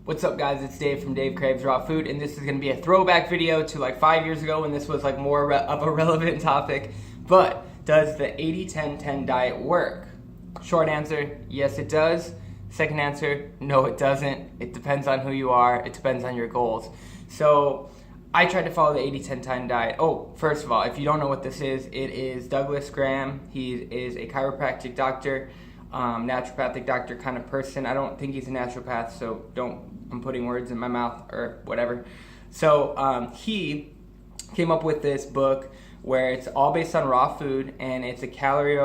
What's up, guys? It's Dave from Dave Craves Raw Food, and this is going to be a throwback video to like 5 years ago when this was like more of a relevant topic. But does the 80-10-10 diet work? Short answer, yes it does. Second answer, no it doesn't. It depends on who you are. It depends on your goals. So I tried to follow the 80-10-10 diet. Oh, first of all, if you don't know what this is, it is Douglas Graham. He is a chiropractic doctor, naturopathic doctor kind of person. I don't think he's a naturopath, so I'm putting words in my mouth or whatever. So he came up with this book where it's all based on raw food, and it's a calorie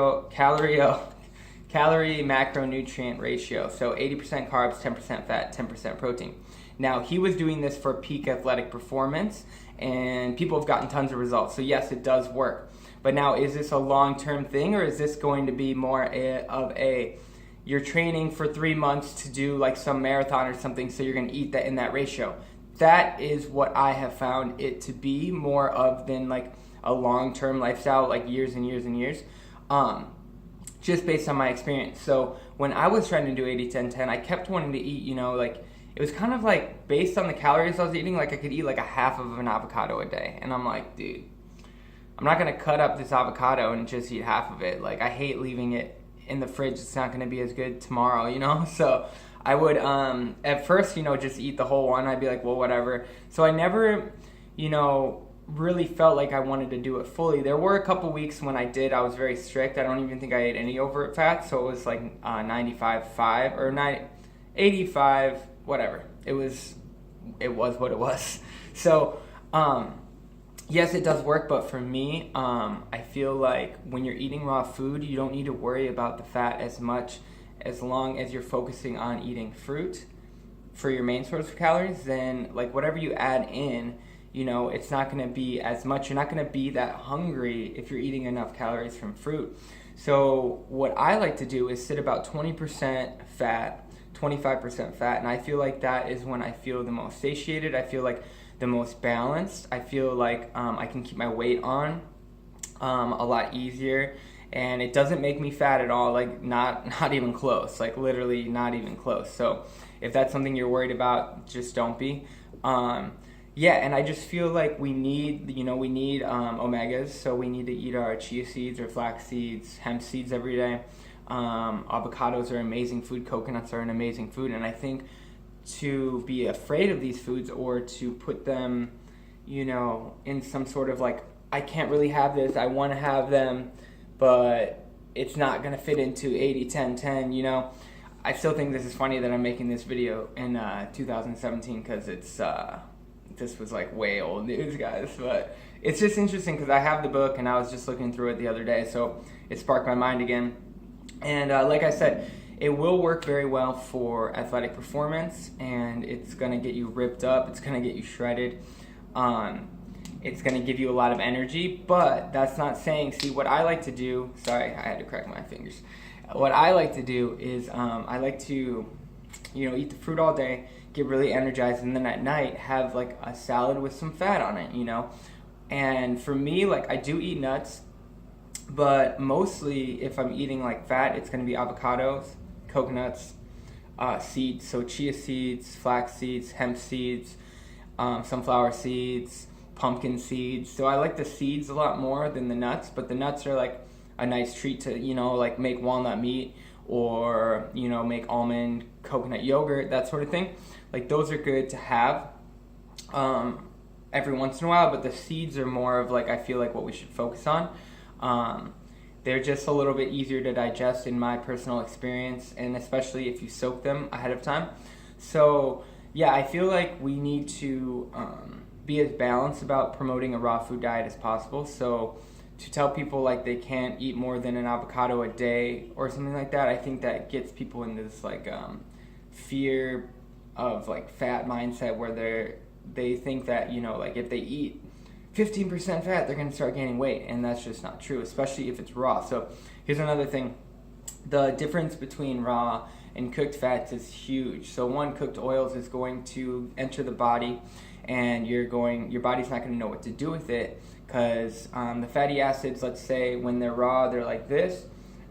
macronutrient ratio. So 80% carbs, 10% fat, 10% protein. Now, he was doing this for peak athletic performance, and people have gotten tons of results. So yes, it does work. But now, is this a long-term thing, or is this going to be more of you're training for 3 months to do like some marathon or something, so you're going to eat that in that ratio? That is what I have found it to be more of than like a long-term lifestyle, like years and years and years, just based on my experience. So when I was trying to do 80-10-10, I kept wanting to eat, like it was kind of like based on the calories I was eating, like I could eat like a half of an avocado a day. And I'm like, dude, I'm not going to cut up this avocado and just eat half of it. Like, I hate leaving it in the fridge. It's not going to be as good tomorrow, So I would, at first, just eat the whole one. I'd be like, well, whatever. So I never, really felt like I wanted to do it fully. There were a couple weeks when I did. I was very strict. I don't even think I ate any overt fat. So it was like 95.5 or 85, whatever. It was what it was. So, yes, it does work, but for me, I feel like when you're eating raw food, you don't need to worry about the fat as much, as long as you're focusing on eating fruit for your main source of calories. Then, like, whatever you add in, it's not going to be as much. You're not going to be that hungry if you're eating enough calories from fruit. So what I like to do is sit about 20% fat, 25% fat, and I feel like that is when I feel the most satiated. I feel like the most balanced. I feel like I can keep my weight on a lot easier, and it doesn't make me fat at all, like not even close, like literally not even close. So if that's something you're worried about, just don't be. Yeah, and I just feel like we need omegas, so we need to eat our chia seeds or flax seeds, hemp seeds every day. Avocados are amazing food, coconuts are an amazing food, and I think to be afraid of these foods or to put them, in some sort of like, I can't really have this, I want to have them, but it's not going to fit into 80-10-10, I still think this is funny that I'm making this video in 2017 because this was like way old news, guys, but it's just interesting because I have the book and I was just looking through it the other day, so it sparked my mind again. And like I said, it will work very well for athletic performance, and it's going to get you ripped up. It's going to get you shredded. It's going to give you a lot of energy, but that's not saying, see, what I like to do, sorry, I had to crack my fingers. What I like to do is I like to, eat the fruit all day, get really energized, and then at night have like a salad with some fat on it, And for me, like, I do eat nuts, but mostly if I'm eating like fat, it's going to be avocados, coconuts, seeds, so chia seeds, flax seeds, hemp seeds, sunflower seeds, pumpkin seeds. So I like the seeds a lot more than the nuts, but the nuts are like a nice treat to, like make walnut meat or, make almond coconut yogurt, that sort of thing. Like, those are good to have every once in a while, but the seeds are more of like, I feel like what we should focus on. They're just a little bit easier to digest in my personal experience, and especially if you soak them ahead of time. So yeah, I feel like we need to be as balanced about promoting a raw food diet as possible. So to tell people like they can't eat more than an avocado a day or something like that, I think that gets people into this like fear of like fat mindset where they think that, like if they eat 15% fat, they're going to start gaining weight, and that's just not true, especially if it's raw. So here's another thing. The difference between raw and cooked fats is huge. So one, cooked oils is going to enter the body, and your body's not going to know what to do with it, because the fatty acids, let's say when they're raw, they're like this,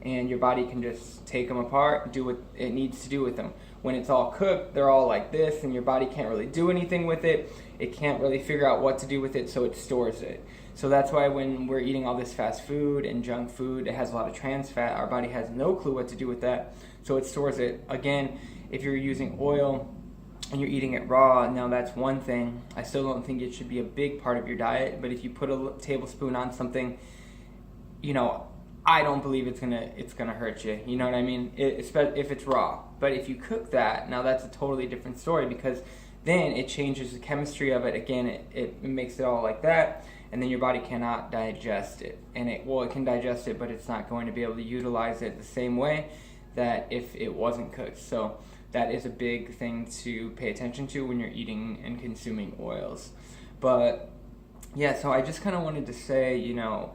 and your body can just take them apart, do what it needs to do with them. when it's all cooked, they're all like this, and your body can't really do anything with it. It can't really figure out what to do with it, so it stores it. So that's why when we're eating all this fast food and junk food, it has a lot of trans fat. Our body has no clue what to do with that, so it stores it. Again, if you're using oil and you're eating it raw, now that's one thing. I still don't think it should be a big part of your diet, but if you put a tablespoon on something, you know, I don't believe it's gonna hurt you. You know what I mean? Especially if it's raw. But if you cook that, now that's a totally different story, because then it changes the chemistry of it. Again, it makes it all like that, and then your body cannot digest it. And it can digest it, but it's not going to be able to utilize it the same way that if it wasn't cooked. So that is a big thing to pay attention to when you're eating and consuming oils. But yeah, so I just kind of wanted to say, you know,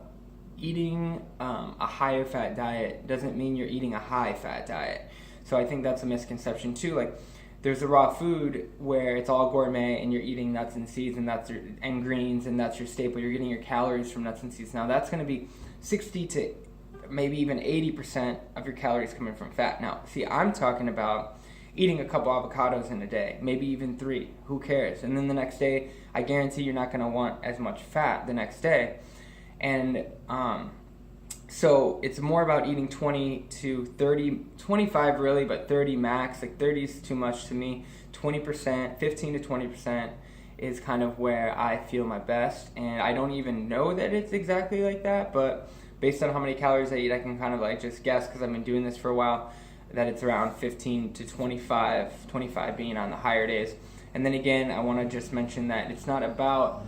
eating a higher fat diet doesn't mean you're eating a high fat diet. So I think that's a misconception too. Like, there's a raw food where it's all gourmet and you're eating nuts and seeds and greens, and that's your staple. You're getting your calories from nuts and seeds. Now that's going to be 60 to maybe even 80% of your calories coming from fat. Now, see, I'm talking about eating a couple avocados in a day, maybe even 3. Who cares? And then the next day, I guarantee you're not going to want as much fat the next day. And so it's more about eating 20 to 30, 25 really, but 30 max. Like 30 is too much to me. 20%, 15 to 20% is kind of where I feel my best. And I don't even know that it's exactly like that, but based on how many calories I eat, I can kind of like just guess, because I've been doing this for a while, that it's around 15 to 25, 25 being on the higher days. And then again, I want to just mention that it's not about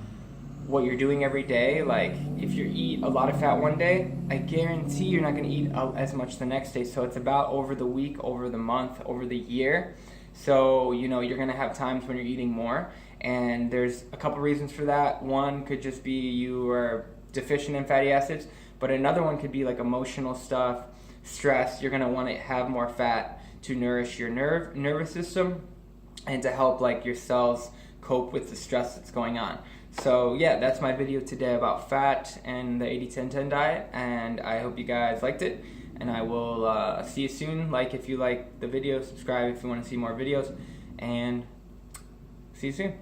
what you're doing every day. Like, if you eat a lot of fat one day, I guarantee you're not going to eat as much the next day. So it's about over the week, over the month, over the year. So, you know, you're going to have times when you're eating more, and there's a couple reasons for that. One could just be you are deficient in fatty acids, but another one could be like emotional stuff, stress. You're going to want to have more fat to nourish your nervous system and to help like your cells cope with the stress that's going on. So yeah, that's my video today about fat and the 80-10-10 diet, and I hope you guys liked it, and I will see you soon. Like if you like the video, subscribe if you want to see more videos, and see you soon.